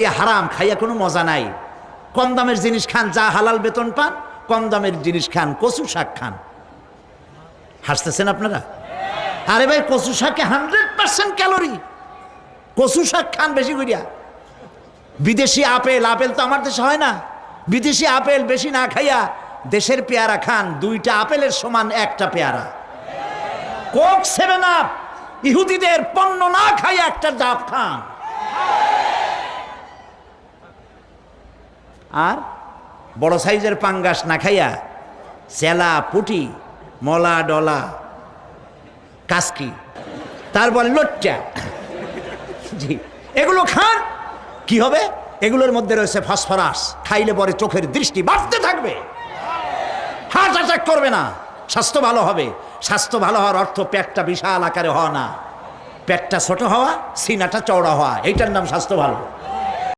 এ হারাম, খাইয়া কোনো মজা নাই। কম দামের জিনিস খান, যা হালাল বেতন পান, কম দামের জিনিস খান, কচু শাক খান। হাসতেছেন আপনারা? আরে ভাই, কচু শাকে 100% ক্যালোরি। কচু শাক খান বেশি করিয়া। বিদেশি আপেল, আপেল তো আমার দেশে হয় না। বিদেশি আপেল বেশি না খাইয়া দেশের পেয়ারা খান। 2টা আপেলের সমান 1টা পেয়ারা। কোক 7 আপ ইহুদিদের পণ্য না খাইয়া 1টা ডাব খান। আর বড় সাইজের পাঙ্গাস না খাইয়া চেলা, পুটি, মলা, ডলা, কাসকি, তারপর লট্টা, জি, এগুলো খান। কি হবে? এগুলোর মধ্যে রয়েছে ফসফরাস। খাইলে পরে চোখের দৃষ্টি বাড়তে থাকবে, হার্ট অ্যাটাক করবে না, স্বাস্থ্য ভালো হবে। স্বাস্থ্য ভালো হওয়ার অর্থ পেটটা বিশাল আকারে হওয়া না, পেটটা ছোট হওয়া, সিনাটা চওড়া হওয়া, এইটার নাম স্বাস্থ্য ভালো।